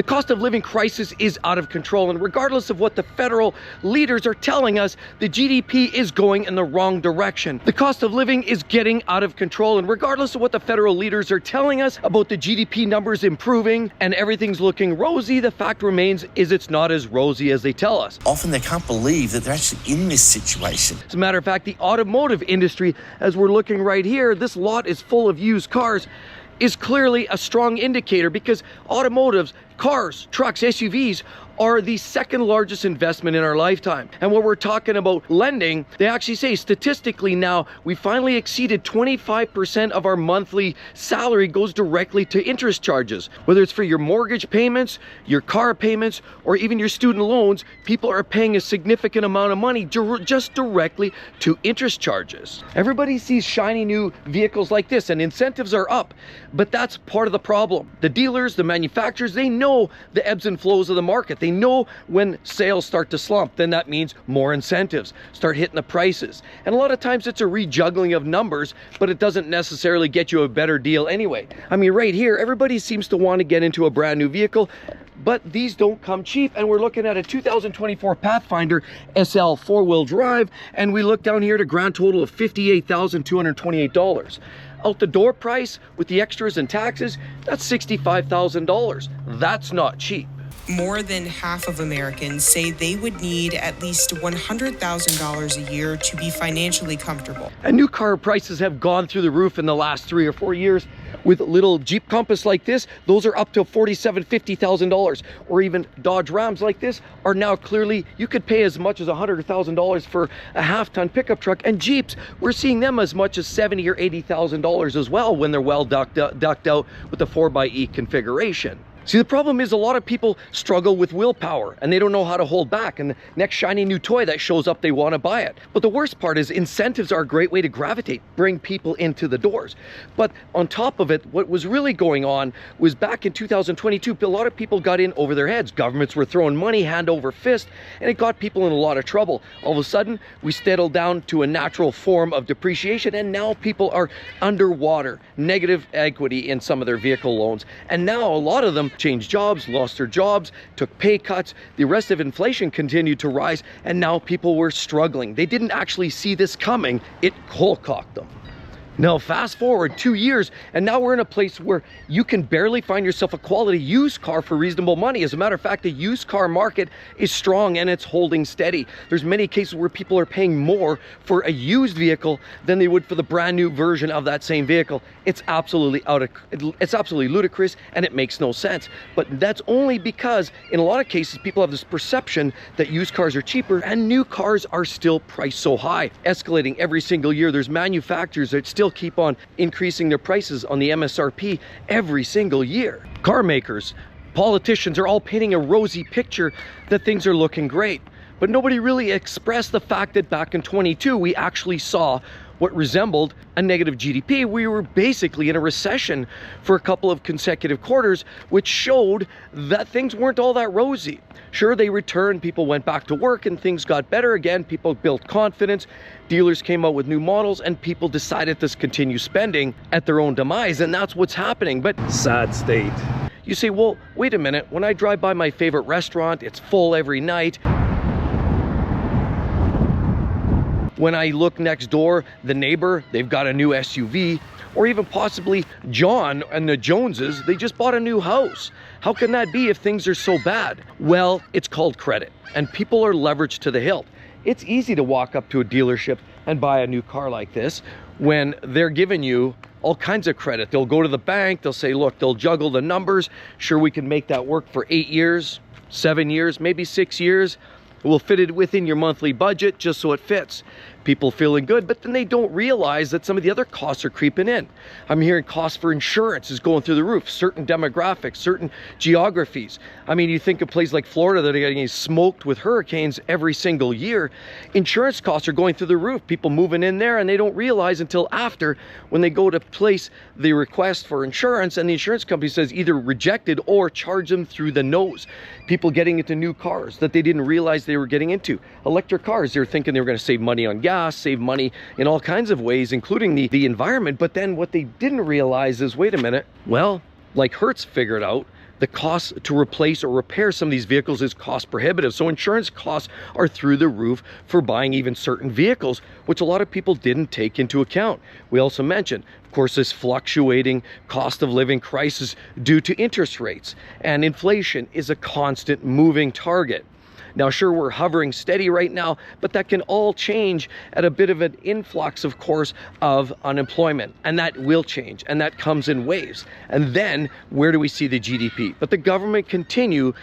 The cost of living crisis is out of control, and regardless of what the federal leaders are telling us, the GDP is going in the wrong direction. The cost of living is getting out of control, and regardless of what the federal leaders are telling us about the GDP numbers improving and everything's looking rosy, the fact remains is it's not as rosy as they tell us. Often they can't believe that they're actually in this situation. As a matter of fact, the automotive industry, as we're looking right here, this lot is full of used cars, is clearly a strong indicator, because automotives, cars, trucks, SUVs are the second largest investment in our lifetime. And when we're talking about lending, they actually say statistically now we finally exceeded 25% of our monthly salary goes directly to interest charges. Whether it's for your mortgage payments, your car payments, or even your student loans, people are paying a significant amount of money just directly to interest charges. Everybody sees shiny new vehicles like this and incentives are up, but that's part of the problem. The dealers, the manufacturers, they know the ebbs and flows of the market. They know when sales start to slump, then that means more incentives start hitting the prices. And a lot of times it's a rejuggling of numbers, but it doesn't necessarily get you a better deal anyway. I mean, right here, everybody seems to want to get into a brand new vehicle, but these don't come cheap. And we're looking at a 2024 Pathfinder SL 4-wheel drive, and we look down here at a grand total of $58,228. Out the door price with the extras and taxes, that's $65,000. That's not cheap. More than half of Americans say they would need at least $100,000 a year to be financially comfortable. And new car prices have gone through the roof in the last 3 or 4 years. With little Jeep Compass like this, those are up to $47,000, $50,000. Or even Dodge Rams like this are now clearly, you could pay as much as $100,000 for a half-ton pickup truck. And Jeeps, we're seeing them as much as $70,000 or $80,000 as well when they're well ducked out with the 4xe configuration. See, the problem is a lot of people struggle with willpower and they don't know how to hold back, and the next shiny new toy that shows up, they want to buy it. But the worst part is incentives are a great way to gravitate, bring people into the doors. But on top of it, what was really going on was back in 2022, a lot of people got in over their heads. Governments were throwing money hand over fist, and it got people in a lot of trouble. All of a sudden, we settled down to a natural form of depreciation, and now people are underwater, negative equity in some of their vehicle loans. And now a lot of them changed jobs, lost their jobs, took pay cuts. The rest of inflation continued to rise, and now people were struggling. They didn't actually see this coming. It cold-cocked them. Now fast forward 2 years, and now we're in a place where you can barely find yourself a quality used car for reasonable money. As a matter of fact, the used car market is strong and it's holding steady. There's many cases where people are paying more for a used vehicle than they would for the brand new version of that same vehicle. It's absolutely ludicrous, and it makes no sense. But that's only because in a lot of cases people have this perception that used cars are cheaper and new cars are still priced so high, escalating every single year. There's manufacturers that still keep on increasing their prices on the MSRP every single year. Car makers, politicians are all painting a rosy picture that things are looking great. But nobody really expressed the fact that back in 22, we actually saw what resembled a negative GDP. We were basically in a recession for a couple of consecutive quarters, which showed that things weren't all that rosy. Sure, they returned, people went back to work, and things got better again. People built confidence, dealers came out with new models, and people decided to continue spending at their own demise, and that's what's happening. But sad state. You say, well, wait a minute, when I drive by my favorite restaurant, it's full every night. When I look next door, the neighbor, they've got a new SUV, or even possibly John and the Joneses, they just bought a new house. How can that be if things are so bad? Well, it's called credit, and people are leveraged to the hilt. It's easy to walk up to a dealership and buy a new car like this when they're giving you all kinds of credit. They'll go to the bank, they'll say, look, they'll juggle the numbers. Sure, we can make that work for 8 years, 7 years, maybe 6 years. We'll fit it within your monthly budget just so it fits. People feeling good, but then they don't realize that some of the other costs are creeping in. I'm hearing costs for insurance is going through the roof, certain demographics, certain geographies. I mean, you think of places like Florida that are getting smoked with hurricanes every single year. Insurance costs are going through the roof. People moving in there, and they don't realize until after when they go to place the request for insurance, and the insurance company says either rejected or charge them through the nose. People getting into new cars that they didn't realize they were getting into. Electric cars, they're thinking they were going to save money on gas, save money in all kinds of ways, including the environment. But then what they didn't realize is, wait a minute, well, like Hertz figured out, The cost to replace or repair some of these vehicles is cost prohibitive. So insurance costs are through the roof for buying even certain vehicles, which a lot of people didn't take into account. We also mentioned, of course, this fluctuating cost of living crisis due to interest rates, and inflation is a constant moving target. Now, sure, we're hovering steady right now, but that can all change at a bit of an influx, of course, of unemployment. And that will change, and that comes in waves. And then, where do we see the GDP? But the government continues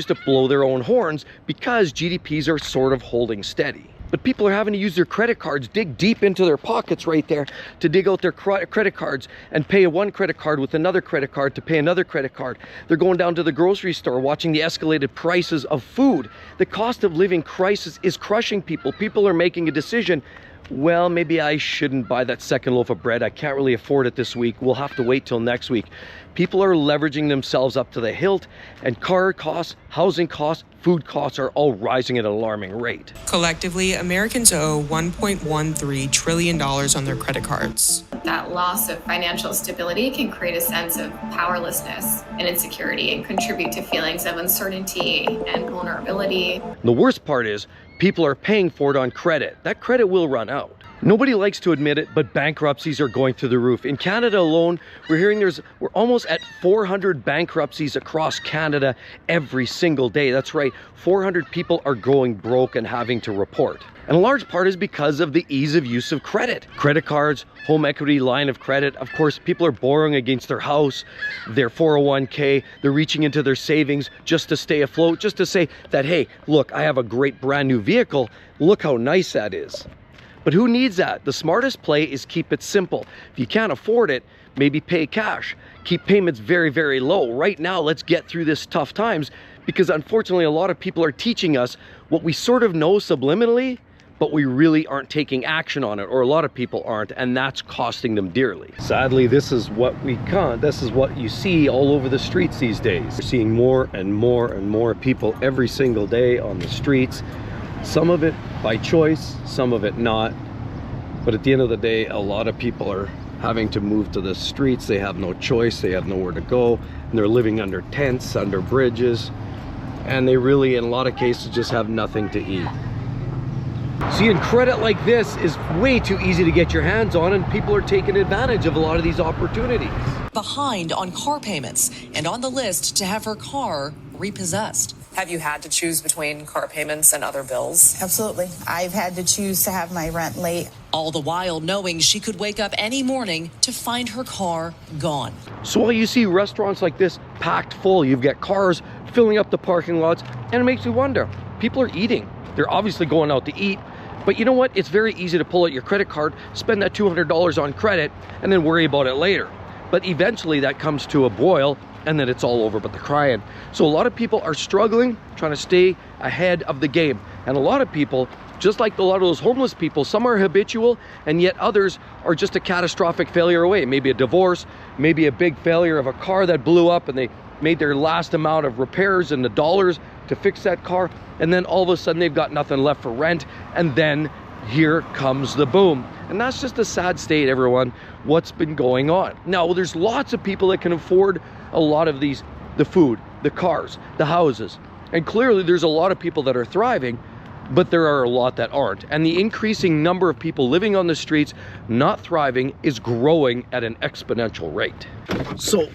to blow their own horns because GDPs are sort of holding steady. But people are having to use their credit cards, dig deep into their pockets right there to dig out their credit cards and pay one credit card with another credit card to pay another credit card. They're going down to the grocery store, watching the escalated prices of food. The cost of living crisis is crushing people. People are making a decision. Well, maybe I shouldn't buy that second loaf of bread. I can't really afford it this week. We'll have to wait till next week. People are leveraging themselves up to the hilt, and car costs, housing costs, food costs are all rising at an alarming rate. Collectively, Americans owe $1.13 trillion on their credit cards. That loss of financial stability can create a sense of powerlessness and insecurity and contribute to feelings of uncertainty and vulnerability. The worst part is people are paying for it on credit. That credit will run out. Nobody likes to admit it, but bankruptcies are going through the roof. In Canada alone, we're hearing we're almost at 400 bankruptcies across Canada every single day. That's right, 400 people are going broke and having to report. And a large part is because of the ease of use of credit. Credit cards, home equity line of credit. Of course, people are borrowing against their house, their 401k. They're reaching into their savings just to stay afloat, just to say that, hey, look, I have a great brand new vehicle. Look how nice that is. But who needs that? The smartest play is keep it simple. If you can't afford it, maybe pay cash. Keep payments very, very low. Right now, let's get through this tough times, because unfortunately, a lot of people are teaching us what we sort of know subliminally, but we really aren't taking action on it, or a lot of people aren't, and that's costing them dearly. Sadly, this is what you see all over the streets these days. We're seeing more and more and more people every single day on the streets. Some of it by choice, some of it not. But at the end of the day, a lot of people are having to move to the streets. They have no choice, they have nowhere to go, and they're living under tents, under bridges, and they really, in a lot of cases, just have nothing to eat. Seeing credit like this is way too easy to get your hands on, and people are taking advantage of a lot of these opportunities. Behind on car payments and on the list to have her car repossessed. Have you had to choose between car payments and other bills? Absolutely. I've had to choose to have my rent late. All the while knowing she could wake up any morning to find her car gone. So while you see restaurants like this packed full, you've got cars filling up the parking lots, and it makes you wonder, people are eating. They're obviously going out to eat, but you know what? It's very easy to pull out your credit card, spend that $200 on credit, and then worry about it later. But eventually that comes to a boil, and then it's all over but the crying. So a lot of people are struggling, trying to stay ahead of the game. And a lot of people, just like a lot of those homeless people, some are habitual, and yet others are just a catastrophic failure away. Maybe a divorce, maybe a big failure of a car that blew up, and they made their last amount of repairs and the dollars to fix that car, and then all of a sudden they've got nothing left for rent, and then here comes the boom. And that's just a sad state, everyone, what's been going on. Now, there's lots of people that can afford a lot of these, the food, the cars, the houses. And clearly there's a lot of people that are thriving, but there are a lot that aren't. And the increasing number of people living on the streets, not thriving, is growing at an exponential rate. So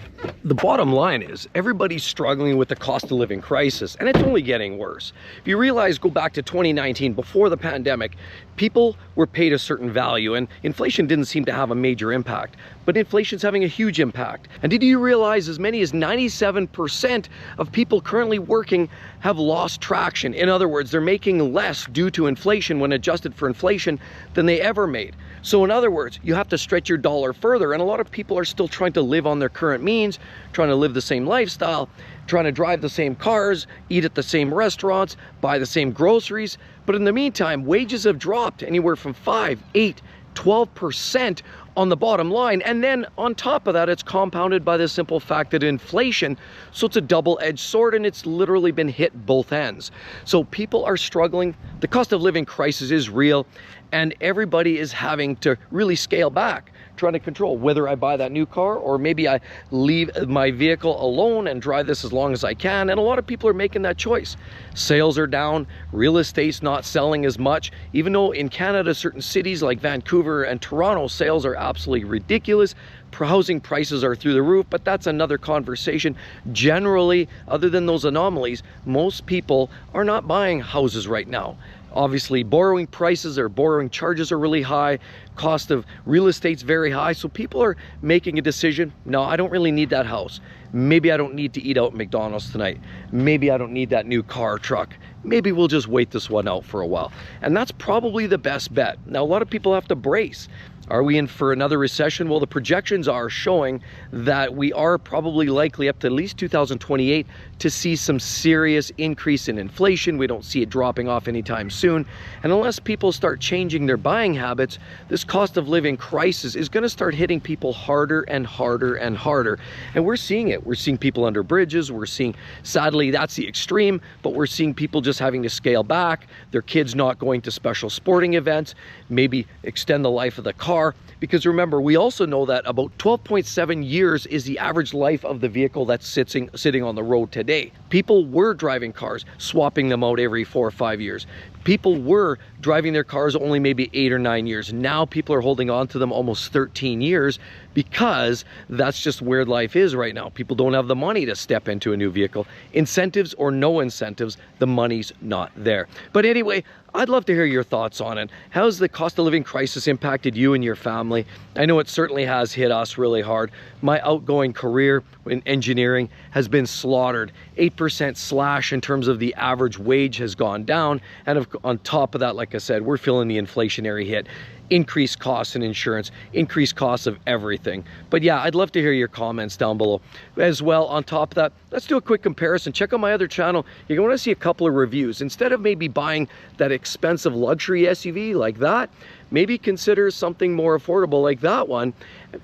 the bottom line is everybody's struggling with the cost of living crisis, and it's only getting worse. If you realize, go back to 2019, before the pandemic, people were paid a certain value, and inflation didn't seem to have a major impact, but inflation's having a huge impact. And did you realize as many as 97% of people currently working have lost traction? In other words, they're making less due to inflation when adjusted for inflation than they ever made. So in other words, you have to stretch your dollar further, and a lot of people are still trying to live on their current means, trying to live the same lifestyle, trying to drive the same cars, eat at the same restaurants, buy the same groceries. But in the meantime, wages have dropped anywhere from 5, 8, 12% on the bottom line. And then on top of that, it's compounded by the simple fact that inflation, so it's a double-edged sword, and it's literally been hit both ends. So people are struggling. The cost of living crisis is real, and everybody is having to really scale back, trying to control whether I buy that new car or maybe I leave my vehicle alone and drive this as long as I can. And a lot of people are making that choice. Sales are down, real estate's not selling as much, even though in Canada, certain cities like Vancouver and Toronto, sales are absolutely ridiculous. Housing prices are through the roof, but that's another conversation. Generally, other than those anomalies, most people are not buying houses right now. Obviously, borrowing prices or borrowing charges are really high. Cost of real estate's very high. So people are making a decision. No, I don't really need that house. Maybe I don't need to eat out at McDonald's tonight. Maybe I don't need that new car or truck. Maybe we'll just wait this one out for a while. And that's probably the best bet. Now, a lot of people have to brace. Are we in for another recession? Well, the projections are showing that we are probably likely up to at least 2028 to see some serious increase in inflation. We don't see it dropping off anytime soon. And unless people start changing their buying habits, this cost of living crisis is going to start hitting people harder and harder and harder. And we're seeing it. We're seeing people under bridges. We're seeing, sadly, that's the extreme, but we're seeing people just having to scale back, their kids not going to special sporting events, maybe extend the life of the car. Because remember, we also know that about 12.7 years is the average life of the vehicle that's sitting on the road today. People were driving cars, swapping them out every 4 or 5 years. People were driving their cars only maybe 8 or 9 years. Now people are holding on to them almost 13 years because that's just where life is right now. People don't have the money to step into a new vehicle. Incentives or no incentives, the money's not there. But anyway, I'd love to hear your thoughts on it. How's the cost of living crisis impacted you and your family? I know it certainly has hit us really hard. My outgoing career in engineering has been slaughtered. 8% slash in terms of the average wage has gone down. And on top of that, like I said, we're feeling the inflationary hit. Increased costs in insurance, increased costs of everything. But yeah, I'd love to hear your comments down below. As well, on top of that, let's do a quick comparison. Check out my other channel. You're going to see a couple of reviews. Instead of maybe buying that expensive luxury SUV like that, maybe consider something more affordable like that one.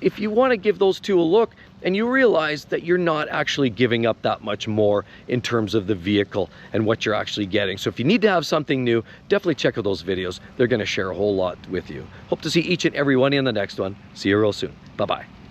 If you want to give those two a look and you realize that you're not actually giving up that much more in terms of the vehicle and what you're actually getting. So if you need to have something new, definitely check out those videos. They're going to share a whole lot with you. Hope to see each and every one in the next one. See you real soon. Bye-bye.